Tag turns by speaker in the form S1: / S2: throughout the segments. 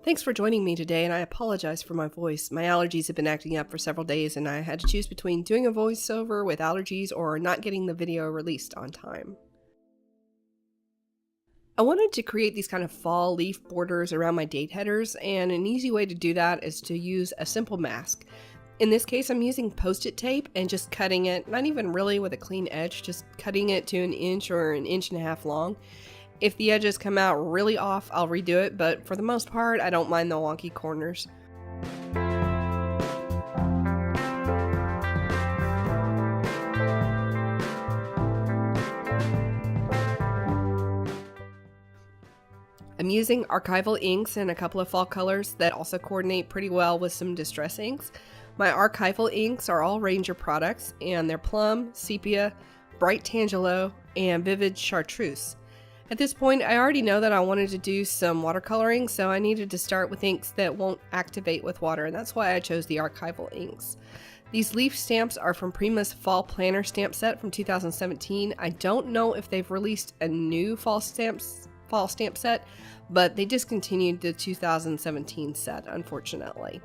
S1: Thanks for joining me today, and I apologize for my voice. My allergies have been acting up for several days, and I had to choose between doing a voiceover with allergies or not getting the video released on time. I wanted to create these kind of fall leaf borders around my date headers, and an easy way to do that is to use a simple mask. In this case, I'm using Post-it tape and just cutting it, not even really with a clean edge, just cutting it to 1 inch or 1.5 inches long. If the edges come out really off, I'll redo it, but for the most part, I don't mind the wonky corners. I'm using Archival inks and a couple of fall colors that also coordinate pretty well with some distress inks. My Archival inks are all Ranger products, and they're Plum, Sepia, Bright Tangelo, and Vivid Chartreuse. At this point, I already know that I wanted to do some watercoloring, so I needed to start with inks that won't activate with water, and that's why I chose the Archival inks. These leaf stamps are from Prima's Fall Planner stamp set from 2017. I don't know if they've released a new fall stamp set, but they discontinued the 2017 set, unfortunately.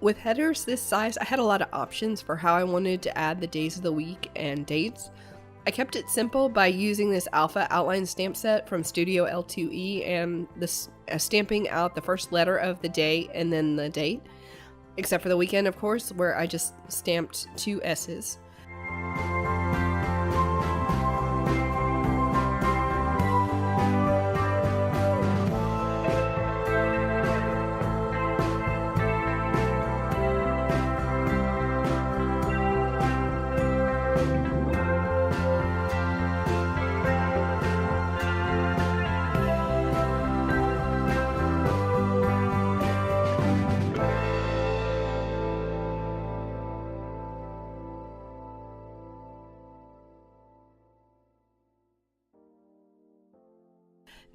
S1: With headers this size, I had a lot of options for how I wanted to add the days of the week and dates. I kept it simple by using this alpha outline stamp set from Studio L2E and stamping out the first letter of the day and then the date, except for the weekend, of course, where I just stamped 2 S's.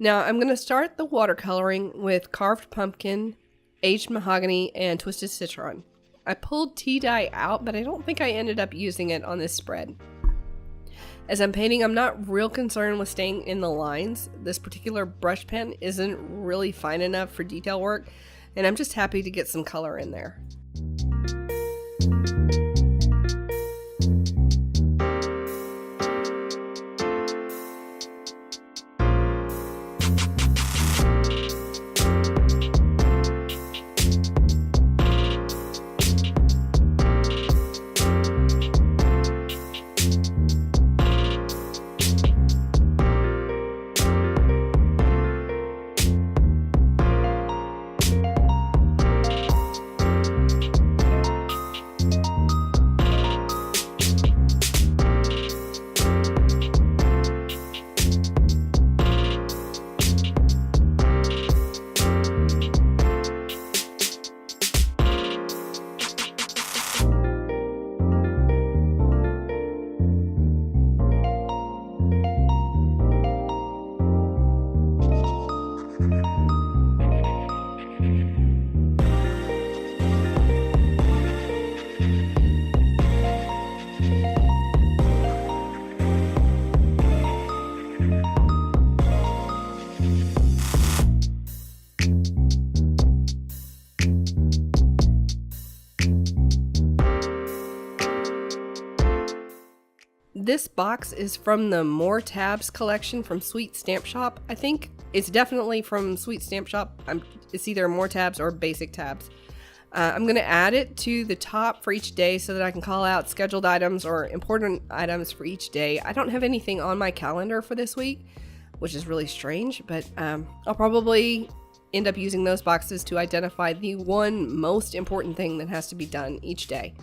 S1: Now I'm going to start the watercoloring with carved pumpkin, aged mahogany, and twisted citron. I pulled tea dye out, but I don't think I ended up using it on this spread. As I'm painting, I'm not real concerned with staying in the lines. This particular brush pen isn't really fine enough for detail work, and I'm just happy to get some color in there. This box is from the More Tabs collection from Sweet Stamp Shop. I think it's definitely from Sweet Stamp Shop. It's either More Tabs or Basic Tabs. I'm going to add it to the top for each day so that I can call out scheduled items or important items for each day. I don't have anything on my calendar for this week, which is really strange, but I'll probably end up using those boxes to identify the one most important thing that has to be done each day.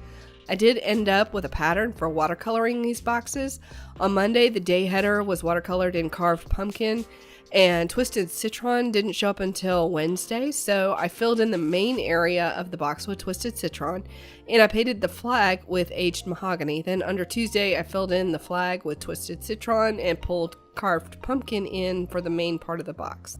S1: I did end up with a pattern for watercoloring these boxes. On Monday, the day header was watercolored in carved pumpkin, and twisted citron didn't show up until Wednesday, so I filled in the main area of the box with twisted citron, and I painted the flag with aged mahogany. Then under Tuesday, I filled in the flag with twisted citron and pulled carved pumpkin in for the main part of the box.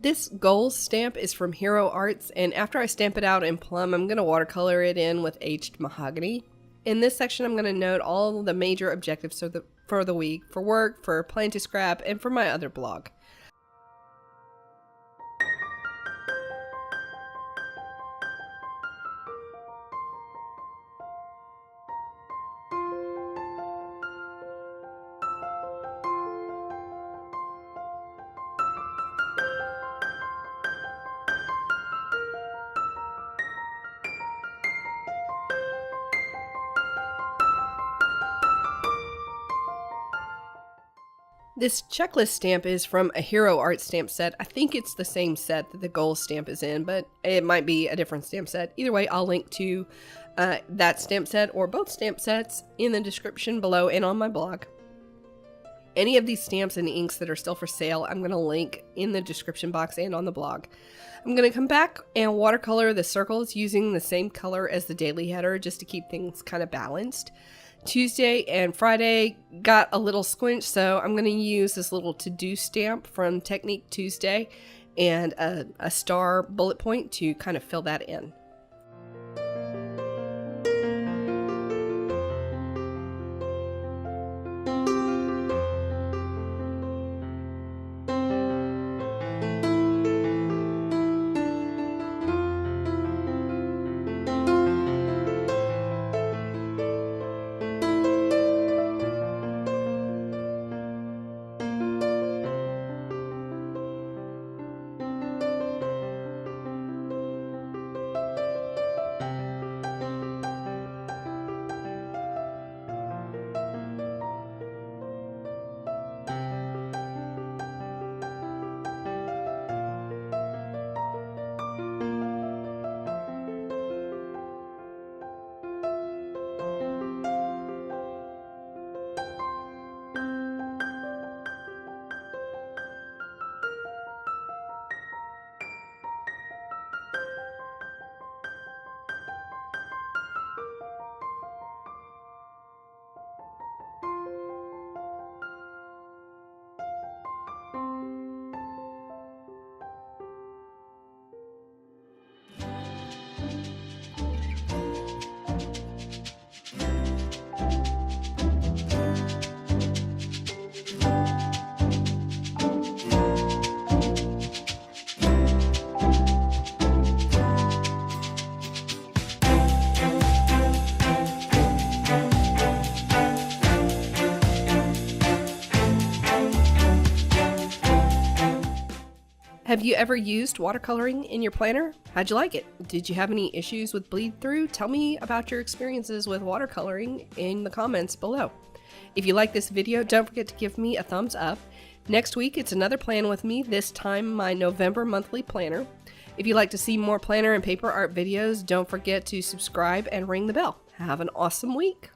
S1: This gold stamp is from Hero Arts, and after I stamp it out in plum, I'm going to watercolor it in with aged mahogany. In this section, I'm going to note all the major objectives for the week, for work, for plan to scrap, and for my other blog. This checklist stamp is from a Hero Art stamp set. I think it's the same set that the gold stamp is in, but it might be a different stamp set. Either way, I'll link to that stamp set or both stamp sets in the description below and on my blog. Any of these stamps and inks that are still for sale, I'm going to link in the description box and on the blog. I'm going to come back and watercolor the circles using the same color as the daily header just to keep things kind of balanced. Tuesday and Friday got a little squinch, so I'm going to use this little to-do stamp from Technique Tuesday and a star bullet point to kind of fill that in. Have you ever used watercoloring in your planner? How'd you like it? Did you have any issues with bleed through? Tell me about your experiences with watercoloring in the comments below. If you like this video, don't forget to give me a thumbs up. Next week, it's another plan with me, this time my November monthly planner. If you'd like to see more planner and paper art videos, don't forget to subscribe and ring the bell. Have an awesome week.